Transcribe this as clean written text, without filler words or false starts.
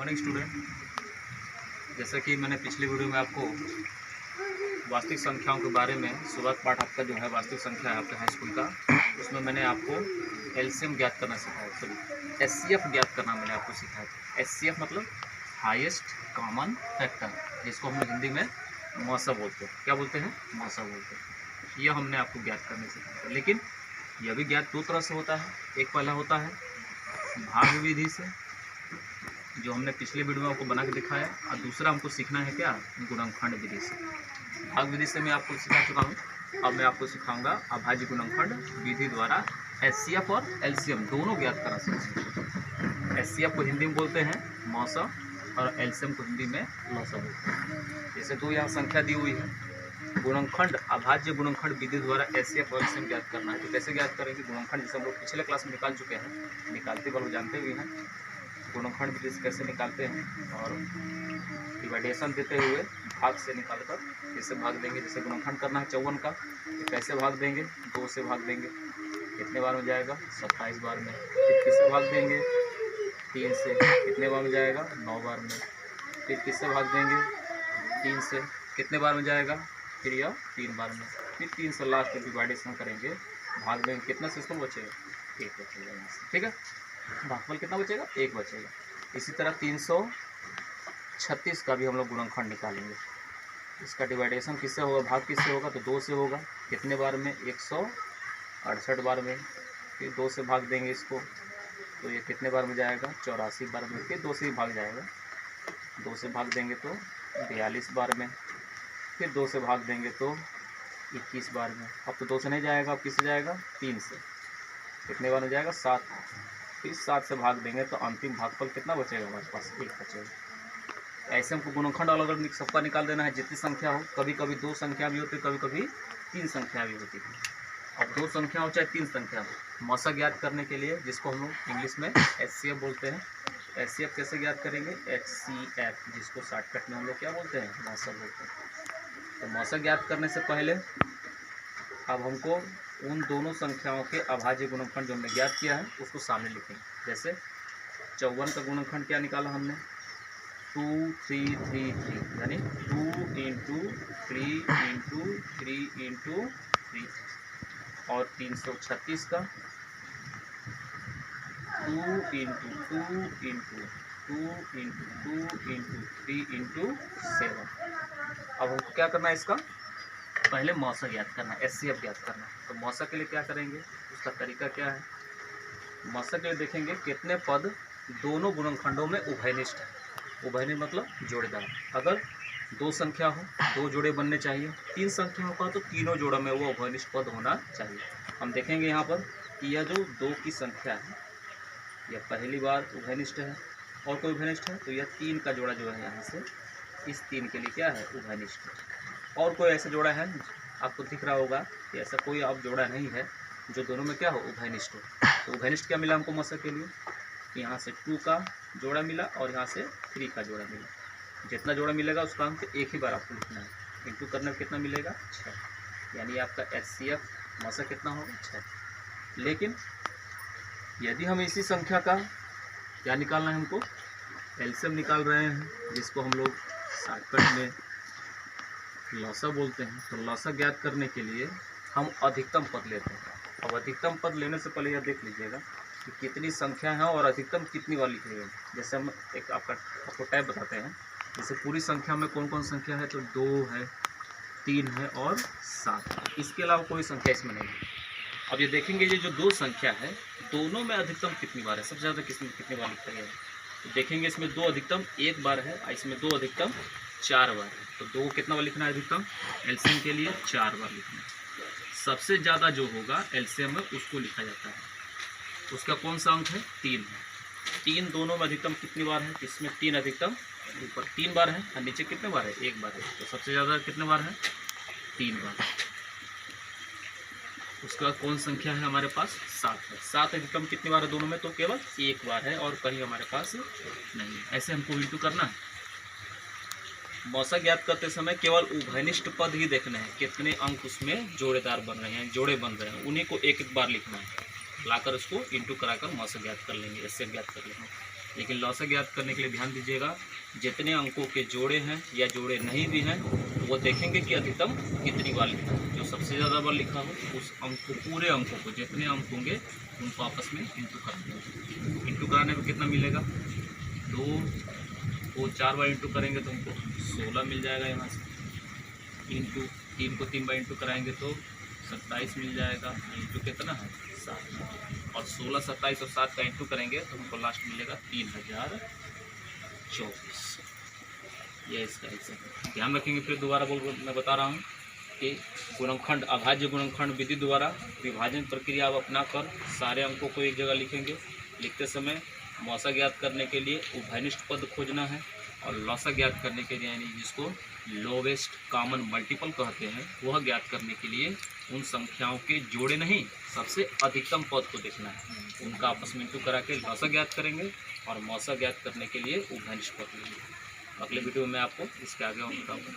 Morning student, जैसा कि मैंने पिछली वीडियो में आपको वास्तविक संख्याओं के बारे में शुरुआत पाठ आपका जो है वास्तविक संख्या है आपके हाई स्कूल का, उसमें मैंने आपको एलसीएम ज्ञात करना सिखाया। सॉरी, एचसीएफ ज्ञात करना मैंने आपको सिखाया। एचसीएफ मतलब हाईएस्ट कॉमन फैक्टर, जिसको हम लोग हिंदी में मौसा बोलते हैं। क्या बोलते हैं? मौसा बोलते हैं। यह हमने आपको ज्ञात करने सिखाया। लेकिन यह भी ज्ञात दो तरह से होता है। एक पहला होता है भाग विधि से, जो हमने पिछले वीडियो में आपको बना के दिखाया, और दूसरा हमको सीखना है क्या, गुणनखंड विधि से। भाग विधि से मैं आपको सिखा चुका हूँ, अब मैं आपको सिखाऊंगा अभाज्य गुणनखंड विधि द्वारा एचसीएफ और एलसीएम दोनों ज्ञात करना सीखेंगे। एचसीएफ को हिंदी में बोलते हैं मौसा और एलसीएम को हिंदी में लौसा बोलते हैं। जैसे दो यहाँ संख्या दी हुई है, गुणनखंड अभाज्य गुणनखंड विधि द्वारा एचसीएफ और एलसीएम ज्ञात करना है। तो कैसे ज्ञात करेंगे? गुणनखंड जैसे हम लोग पिछले क्लास में निकाल चुके हैं, निकालते वाले जानते हुए हैं गुणनखंड विधि से कैसे निकालते हैं, और डिवाइडेशन देते हुए भाग से निकालकर कैसे भाग देंगे। जैसे गुणनखंड करना है 54 का, तो कैसे भाग देंगे? 2 से भाग देंगे। कितने बार में जाएगा? 27 बार में। फिर किससे भाग देंगे? 3 से। कितने बार में जाएगा? 9 बार में। फिर किससे भाग देंगे? 3 से। कितने बार में जाएगा? फिर यह 3 बार में। फिर 3 से लास्ट में डिवाइडेशन करेंगे, भाग देंगे। कितना सिस्टम बचेगा? 1 बचेगा यहाँ से। ठीक है, भागफल कितना बचेगा? 1 बचेगा। इसी तरह 336 का भी हम लोग गुणनखंड निकालेंगे। इसका डिवाइडेशन किससे होगा? भाग किससे होगा? तो 2 से होगा। कितने बार में? 168 बार में। फिर 2 से भाग देंगे इसको, तो ये कितने बार में जाएगा? 84 बार में। फिर 2 से ही भाग जाएगा। 2 से भाग देंगे तो 42 बार में। फिर 2 से भाग देंगे तो 21 बार में। अब तो 2 से नहीं जाएगा, अब किससे जाएगा? 3 से। कितने बार में जाएगा? 7। फिर 7 से भाग देंगे तो अंतिम भागफल कितना बचेगा? हमारे पास 1 बचेगा। ऐसे हमको गुणनखंड अलग अलग सबका निकाल देना है, जितनी संख्या हो। कभी कभी 2 संख्या भी होती है, कभी कभी 3 संख्या भी होती है। अब 2 संख्या हो चाहे 3 संख्या हो, मौसा ज्ञात करने के लिए, जिसको हम लोग इंग्लिश में एचसीएफ बोलते हैं। एचसीएफ कैसे ज्ञात करेंगे? एचसीएफ, जिसको शॉर्टकट में हम लोग क्या बोलते हैं? मौसा बोलते हैं। तो मौसा ज्ञात करने से पहले अब हमको उन दोनों संख्याओं के अभाज्य गुणनखंड जो हमने ज्ञात किया है उसको सामने लिखेंगे। जैसे 54 का गुणनखंड क्या निकाला हमने? 2 3 3 3, यानी 2 × 3 × 3 × 3। और 336 का 2 × 2 × 2 × 2 × 3 × 7। अब हमको क्या करना है? इसका पहले मौसा ज्ञात करना है, एचसीएफ ज्ञात करना है। तो मौसा के लिए क्या करेंगे, उसका तरीका क्या है? मौसा के लिए देखेंगे कितने पद दोनों गुणनखंडों में उभयनिष्ठ है। उभयनिष्ठ मतलब जोड़ेदार। अगर 2 संख्या हो, 2 जोड़े बनने चाहिए। 3 संख्या होगा तो तीनों जोड़ों में वो उभयनिष्ठ पद होना चाहिए। हम देखेंगे यहाँ पर कि यह जो 2 की संख्या है, यह पहली बार उभयनिष्ठ है। और कोई उभयनिष्ठ है तो यह 3 का जोड़ा जो है यहाँ से, इस 3 के लिए क्या है? उभयनिष्ठ है। और कोई ऐसा जोड़ा है आपको दिख रहा होगा कि ऐसा कोई अब जोड़ा नहीं है जो दोनों में क्या हो? उभयनिष्ठ हो। तो उभयनिष्ठ क्या मिला हमको मौसा के लिए? यहाँ से 2 का जोड़ा मिला और यहाँ से 3 का जोड़ा मिला। जितना जोड़ा मिलेगा उसका अंक एक ही बार आपको लिखना है। इंटू करने में कितना मिलेगा? 6। यानी आपका एचसीएफ मौसा कितना होगा? 6। लेकिन यदि हम इसी संख्या का क्या निकालना है हमको? एलसीएम निकाल रहे हैं, जिसको हम लोग शॉर्टकट में लौसा बोलते हैं। तो लौसा ज्ञात करने के लिए हम अधिकतम पद लेते हैं। अब अधिकतम पद लेने से पहले यह देख लीजिएगा कि कितनी संख्या है और अधिकतम कितनी बार लिखिएगा। जैसे हम एक आपको टाइप बताते हैं। जैसे पूरी संख्या में कौन कौन संख्या है? तो 2 है, 3 है और 7 है। इसके अलावा कोई संख्या इसमें नहीं है। अब ये देखेंगे ये जो 2 संख्या है, दोनों में अधिकतम कितनी बार है, सबसे ज़्यादा कितनी बार लिखा गया है। तो देखेंगे इसमें 2 अधिकतम 1 बार है और इसमें 2 अधिकतम 4 बार है। तो 2 कितना बार लिखना है अधिकतम? एलसीएम के लिए 4 बार लिखना है। सबसे ज़्यादा जो होगा एलसीएम में उसको लिखा जाता है। उसका कौन सा अंक है? 3 है। 3 दोनों में अधिकतम कितनी बार है? इसमें 3 अधिकतम ऊपर 3 बार है और नीचे कितने बार है? 1 बार है। तो सबसे ज़्यादा कितने बार है? 3 बार। उसके बाद कौन संख्या है हमारे पास? 7 है। 7 अधिकतम कितनी बार है दोनों में? तो केवल 1 बार है और कहीं हमारे पास नहीं है। ऐसे हमको इंटू करना है। मौसा ज्ञात करते समय केवल उभयनिष्ठ पद ही देखने हैं, कितने अंक उसमें जोड़ेदार बन रहे हैं, जोड़े बन रहे हैं, उन्हीं को एक एक बार लिखना है। लाकर उसको इंटू कराकर मौसा ज्ञात कर लेंगे, एचसीएफ ज्ञात कर लेंगे। लेकिन लौसक ज्ञात करने के लिए ध्यान दीजिएगा, जितने अंकों के जोड़े हैं या जोड़े नहीं भी हैं वो देखेंगे कि अधिकतम कितनी बार लिखा है। जो सबसे ज़्यादा बार लिखा हो उस अंक को, पूरे अंकों को, जितने अंक होंगे उनको आपस में इंटू कर देंगे। इंटू कराने पर कितना मिलेगा, 2 को 4 बार इंटू करेंगे तो हमको 16 मिल जाएगा यहाँ से। इंटू 3 को 3 बार इंटू कराएंगे तो 27 मिल जाएगा। इंटू कितना है 7, और 16, 27 और 7 का इंटू करेंगे तो हमको लास्ट मिलेगा 3024। ये इसका आंसर है। ध्यान रखेंगे, फिर दोबारा मैं बता रहा हूँ कि गुणनखंड, अभाज्य गुणनखंड विधि द्वारा विभाजन प्रक्रिया आप अपना कर सारे अंकों को एक जगह लिखेंगे। लिखते समय मौसा ज्ञात करने के लिए उभयनिष्ठ पद खोजना है, और लौसा ज्ञात करने के लिए यानी जिसको लोवेस्ट कॉमन मल्टीपल कहते हैं वह ज्ञात करने के लिए उन संख्याओं के जोड़े नहीं, सबसे अधिकतम पद को देखना है। उनका आपस में इंटू करा के लौसा ज्ञात करेंगे, और मौसा ज्ञात करने के लिए उभयनिष्ठ पद लेंगे। अगले वीडियो में मैं आपको इसके आगे और बताऊँगा।